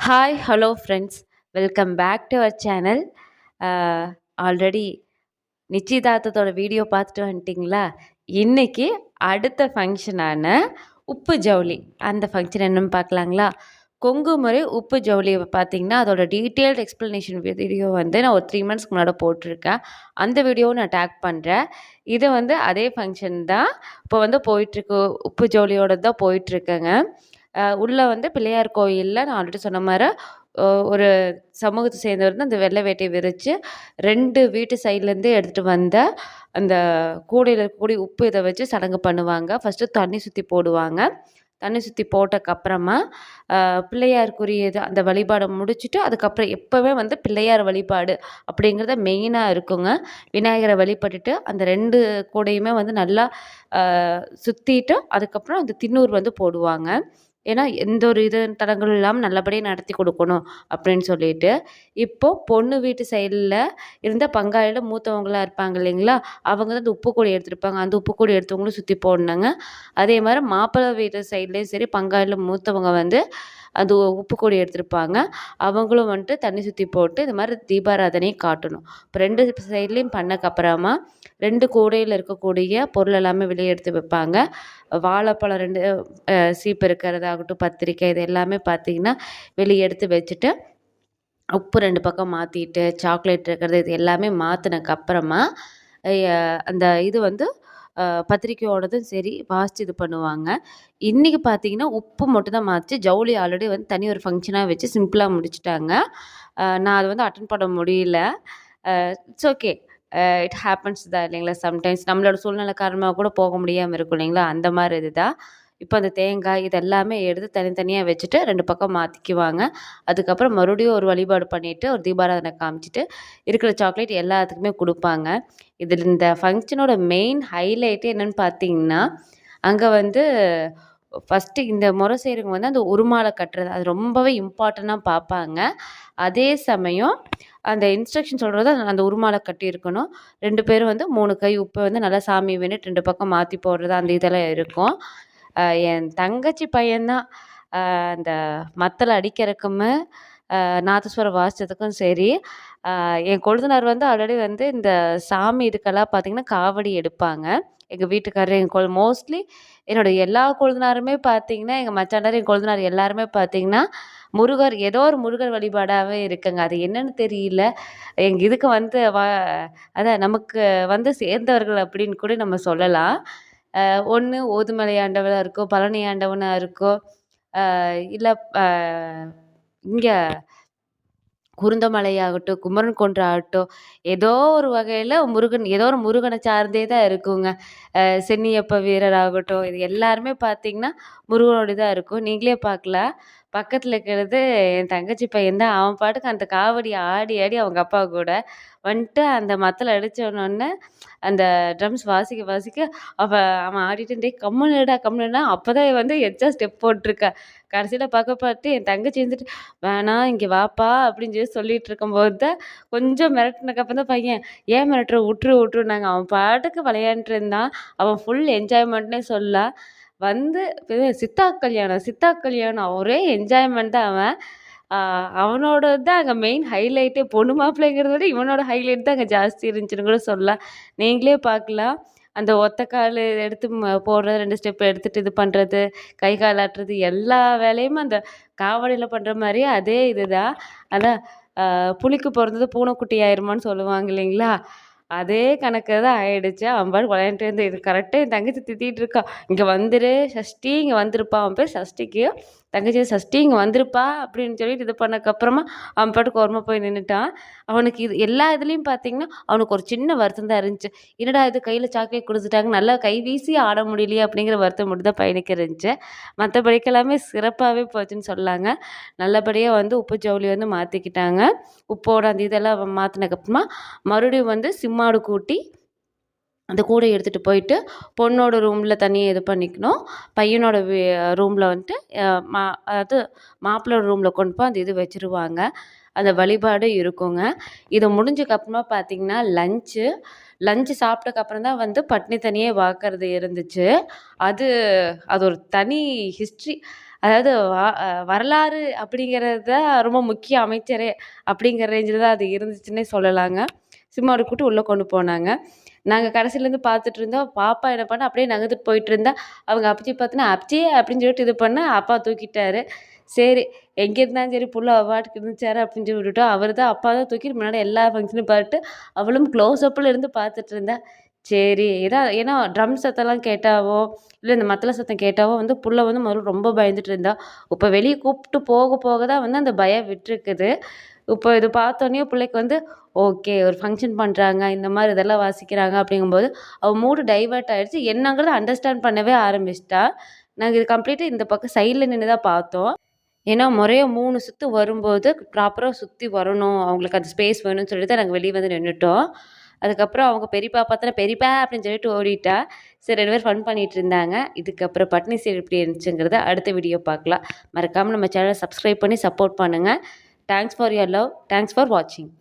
Hi hello friends, welcome back to our channel. Already நிச்சயதார்த்தத்தோட video பார்த்துட்டு வந்துட்டிங்களா? இன்றைக்கி அடுத்த ஃபங்க்ஷனான உப்பு ஜவுளி, அந்த ஃபங்க்ஷன் என்னன்னு பார்க்கலாங்களா? கொங்கு முறை உப்பு ஜவுளி பார்த்திங்கன்னா அதோட டீட்டெயில்டு எக்ஸ்ப்ளனேஷன் வீடியோ நான் ஒரு 3 மந்த்ஸ்க்கு முன்னாடி போட்டிருக்கேன். அந்த வீடியோவை நான் டேக் பண்ணுறேன். இது அதே ஃபங்க்ஷன் தான் இப்போ போயிட்டுருக்கு. உப்பு ஜவுளியோட தான் போயிட்டுருக்கேங்க. உள்ளே பிள்ளையார் கோயிலில் நான் ஆல்ரெடி சொன்ன மாதிரி ஒரு சமூகத்தை சேர்ந்தவர் அந்த வெள்ளை வேட்டையை விரித்து 2 வீட்டு சைட்லேருந்து எடுத்துகிட்டு வந்த அந்த கூடையில் இருக்கக்கூடிய உப்பு இதை வச்சு சடங்கு பண்ணுவாங்க. ஃபஸ்ட்டு தண்ணி சுற்றி போடுவாங்க. தண்ணி சுற்றி போட்டக்கப்புறமா பிள்ளையாருக்குரியது அந்த வழிபாடை முடிச்சுட்டு அதுக்கப்புறம் எப்போவே பிள்ளையார் வழிபாடு அப்படிங்கிறத மெயினாக இருக்குங்க. விநாயகரை வழிபட்டுட்டு அந்த 2 கூடையுமே நல்லா சுற்றிட்டு அதுக்கப்புறம் அந்த திண்ணூர் போடுவாங்க. ஏன்னா எந்த ஒரு தடங்களும் இல்லாமல் நல்லபடியாக நடத்தி கொடுக்கணும் அப்படின்னு சொல்லிட்டு, இப்போது பொண்ணு வீட்டு சைடில் இருந்த பங்காளியில் மூத்தவங்களாக இருப்பாங்க இல்லைங்களா, அவங்க தான் அந்த உப்பு கூடை எடுத்துருப்பாங்க. அந்த உப்பு கூடை எடுத்தவங்களும் சுற்றி போடணுங்க. அதே மாதிரி மாப்பிள்ளை வீட்டு சைட்லேயும் சரி, பங்காளியில் மூத்தவங்க அது உப்பு கூடை எடுத்திருப்பாங்க. அவங்களும் தண்ணி சுற்றி போட்டு இது மாதிரி தீபாராதனையை காட்டணும். இப்போ 2 சைட்லேயும் பண்ணக்கப்புறமா 2 கூடையில் இருக்கக்கூடிய பொருள் எல்லாமே வெளியே எடுத்து வைப்பாங்க. வாழைப்பழம் 2 சீப்பு இருக்கிறதாகட்டும், பத்திரிக்கை, இது எல்லாமே பார்த்திங்கன்னா வெளியே எடுத்து வச்சுட்டு, உப்பு 2 பக்கம் மாற்றிட்டு, சாக்லேட் இருக்கிறது இது எல்லாமே மாற்றினக்கப்புறமா அந்த இது பத்திரிக்கையோடதும் சரி வாசித்து இது பண்ணுவாங்க. இன்றைக்கி பார்த்திங்கன்னா உப்பு மட்டும் தான் மாற்றி, ஜவுளி ஆல்ரெடி தனி ஒரு ஃபங்க்ஷனாக வச்சு சிம்பிளாக முடிச்சுட்டாங்க. நான் அது அட்டென்ட் பண்ண முடியல. இட்ஸ் ஓகே, இட் ஹேப்பன்ஸ் தான் இல்லைங்களா. சம்டைம்ஸ் நம்மளோட சூழ்நிலை காரணமாக கூட போக முடியாமல் இருக்கும் இல்லைங்களா, அந்த மாதிரி இதுதான். இப்போ அந்த தேங்காய் இதெல்லாமே எடுத்து தனித்தனியாக வச்சுட்டு 2 பக்கம் மாற்றிக்குவாங்க. அதுக்கப்புறம் மறுபடியும் ஒரு வழிபாடு பண்ணிவிட்டு ஒரு தீபாராதனை காமிச்சிட்டு இருக்கிற சாக்லேட் எல்லாத்துக்குமே கொடுப்பாங்க. இதில் இந்த ஃபங்க்ஷனோட மெயின் ஹைலைட்டே என்னென்னு பார்த்தீங்கன்னா, அங்கே ஃபஸ்ட்டு இந்த முறை செய்கிறவங்க அந்த உருமாலை கட்டுறது அது ரொம்பவே இம்பார்ட்டண்ட்டாக பார்ப்பாங்க. அதே சமயம் அந்த இன்ஸ்ட்ரக்ஷன் சொல்கிறது அந்த உருமாலை கட்டியிருக்கணும். 2 பேரும் 3 கை உப்பை நல்லா சாமி வேண்டிட்டு 2 பக்கம் மாற்றி போடுறது அந்த இதெல்லாம் இருக்கும். என் தங்கச்சி பையன்தான் அந்த மத்தளம் அடிக்கிறதுக்குமே நாதஸ்வரம் வாசித்ததுக்கும் சரி, என் கொழுந்தனார் ஆல்ரெடி இந்த சாமி இதுக்கெல்லாம் பார்த்திங்கன்னா காவடி எடுப்பாங்க. எங்கள் வீட்டுக்காரர் மோஸ்ட்லி என்னோடய எல்லா கொழுந்தனாருமே பார்த்திங்கன்னா, எங்கள் மச்சானார் என் கொழுந்தனார் எல்லாருமே பார்த்திங்கன்னா முருகர் ஏதோ ஒரு முருகர் வழிபாடாகவே இருக்குங்க. அது என்னன்னு தெரியல. எங்கள் இதுக்கு அதான் நமக்கு சேர்ந்தவர்கள் அப்படின்னு கூட நம்ம சொல்லலாம். ஒன்று ஓதுமலை ஆண்டவனாக இருக்கும், பழனி ஆண்டவனாக இருக்கும், இல்லை இங்கே குருந்தமலையாகட்டும், குமரன் குன்றம் ஆகட்டும், ஏதோ ஒரு வகையில் முருகன் ஏதோ ஒரு முருகனை சார்ந்தே தான் இருக்குங்க. சென்னியப்ப வீரர் ஆகட்டும், இது எல்லாருமே பார்த்திங்கன்னா முருகனோட தான் இருக்கும். நீங்களே பார்க்கலாம், பக்கத்தில் இருக்கிறது என் தங்கச்சி பையன் தான். அவன் பாட்டுக்கு அந்த காவடி ஆடி ஆடி அவங்க அப்பா கூட அந்த மத்தளம் அடித்தோன்னே அந்த ட்ரம்ஸ் வாசிக்க வாசிக்க அவன் ஆடிட்டு டேய் கம்முனுடா கம்முனுடா அப்போ தான் எச்சா ஸ்டெப் போட்டிருக்கா. கடைசியில் பார்த்து என் தங்கச்சி இருந்துட்டு வேணாம் இங்கே வாப்பா அப்படின்னு சொல்லிட்டு இருக்கும்போது தான் கொஞ்சம் மிரட்டினக்கப்புறம் தான் பையன் ஏன் மிரட்டுற விட்டுருனாங்க. அவன் பாட்டுக்கு விளையாண்டுட்டு இருந்தான். அவன் ஃபுல் என்ஜாய்மெண்ட்னே சொல்லலாம். சித்தா கல்யாணம் ஒரே என்ஜாய்மெண்ட் தான் அவன். அவனோட தான் அங்கே மெயின் ஹைலைட்டே. பொண்ணு மாப்பிள்ளைங்கிறத விட இவனோட ஹைலைட் தான் அங்கே ஜாஸ்தி இருந்துச்சுன்னு கூட சொல்லலாம். நீங்களே பார்க்கலாம், அந்த ஒத்த கால் எடுத்து போடுறது, 2 ஸ்டெப் எடுத்துகிட்டு இது பண்ணுறது, கை கால் ஆட்டுறது, எல்லா வேலையுமே அந்த காவடியில் பண்ணுற மாதிரியே அதே இது தான். அதான் புலிக்கு பிறந்தது பூனைக்குட்டி ஆயிருமான்னு சொல்லுவாங்க இல்லைங்களா, அதே கணக்கு தான் ஆயிடுச்சு. அவன் பாட்டு விளையாண்டுட்டு இருந்து இது கரெக்டாக என் தங்கச்சி திட்டிகிட்டு இருக்கா, இங்கே வந்துரு சஷ்டி, இங்கே வந்திருப்பா. அவன் பேர் சஷ்டிக்கு, தங்கச்சி சஷ்டி இங்கே வந்திருப்பா அப்படின்னு சொல்லிட்டு இது பண்ணக்கப்புறமா அவன் பாட்டுக்கு ஓரமாக போய் நின்றுட்டான். அவனுக்கு இது எல்லா இதுலேயும் பார்த்திங்கன்னா அவனுக்கு ஒரு சின்ன வருத்தம் தான் இருந்துச்சு. என்னடா இது கையில் சாக்லேட் கொடுத்துட்டாங்க, நல்லா கை வீசி ஆட முடியலையே அப்படிங்கிற வருத்தம் மட்டும் தான் பையனுக்கு இருந்துச்சு. மற்றபடிக்கு எல்லாமே சிறப்பாகவே போச்சுன்னு சொல்லாங்க. நல்லபடியாக உப்பு ஜவுளி மாற்றிக்கிட்டாங்க. உப்போட அந்த இதெல்லாம் மாற்றினக்கப்புறமா மறுபடியும் சிம்மாடு கூட்டி அந்த கூடையை எடுத்துகிட்டு போயிட்டு பொண்ணோட ரூமில் தனியாக இது பண்ணிக்கணும். பையனோட ரூமில் அதாவது மாப்பிள்ளோட ரூமில் கொண்டு போய் அந்த இது வச்சுருவாங்க. அந்த வழிபாடு இருக்குங்க. இது முடிஞ்சக்கப்புறமா பார்த்திங்கன்னா லஞ்சு சாப்பிட்டக்கப்புறம் தான் பட்னி தனியே வாக்கிறது இருந்துச்சு. அது அது ஒரு தனி ஹிஸ்ட்ரி. அதாவது வரலாறு அப்படிங்கிறது தான் ரொம்ப முக்கிய அமைச்சரே அப்படிங்கிற ரேஞ்சில் தான் அது இருந்துச்சுன்னே சொல்லலாங்க. சிம்மாவை கூப்பிட்டு உள்ளே கொண்டு போனாங்க. நாங்கள் கடைசிலேருந்து பார்த்துட்டு இருந்தோம். பாப்பா என்ன பண்ணா அப்படியே நகர்ந்துட்டு போயிட்டு இருந்தா. அவங்க அப்பச்சி பார்த்தோன்னா, "அப்பச்சி" அப்படின்னு சொல்லிட்டு இது பண்ண அப்பா தூக்கிட்டாரு. சரி, எங்கே இருந்தாலும் சரி புள்ள அவ பாட்டுக்கு இருந்துச்சாரு அப்படின்னு சொல்லி விட்டுட்டோம். அவர் தான் அப்பா தான் தூக்கிட்டு முன்னாடி எல்லா ஃபங்க்ஷனும் பார்த்துட்டு அவளும் க்ளோஸ் அப்பில் இருந்து பார்த்துட்டு இருந்தா. சரி, ஏன்னா ட்ரம் சத்தம்லாம் கேட்டாவோ, இல்லை இந்த மத்தள சத்தம் கேட்டாவோ வந்து புள்ள வந்து முதல்ல ரொம்ப பயந்துட்டு இருந்தா. இப்போ வெளியே கூப்பிட்டு போக போக தான் வந்து அந்த பயம் விட்டுருக்குது. இப்போ இது பார்த்தோன்னே பிள்ளைக்கு வந்து ஓகே, ஒரு ஃபங்க்ஷன் பண்ணுறாங்க, இந்த மாதிரி இதெல்லாம் வாசிக்கிறாங்க அப்படிங்கும்போது அவள் மூடு டைவர்ட் ஆகிடுச்சு. என்னங்கிறத அண்டர்ஸ்டாண்ட் பண்ணவே ஆரம்பிச்சிட்டா. நாங்கள் இது கம்ப்ளீட்டாக இந்த பக்கம் சைடில் நின்று தான் பார்த்தோம். ஏன்னா முறையாக 3 சுற்று வரும்போது ப்ராப்பராக சுற்றி வரணும், அவங்களுக்கு அந்த ஸ்பேஸ் வேணும்னு சொல்லிட்டு தான் நாங்கள் வெளியே வந்து நின்றுட்டோம். அதுக்கப்புறம் அவங்க பெரியப்பா பார்த்தோன்னா பெரியப்பா அப்படின்னு சொல்லிட்டு ஓடிட்டா. சரி, 2 பேரும் ஃபன் பண்ணிகிட்டு இருந்தாங்க. இதுக்கப்புறம் பட்னி சீர் எப்படி இருந்துச்சுங்கிறத அடுத்த வீடியோ பார்க்கலாம். மறக்காமல் நம்ம சேனலை சப்ஸ்கிரைப் பண்ணி சப்போர்ட் பண்ணுங்கள். Thanks for your love. Thanks for வாட்சிங்.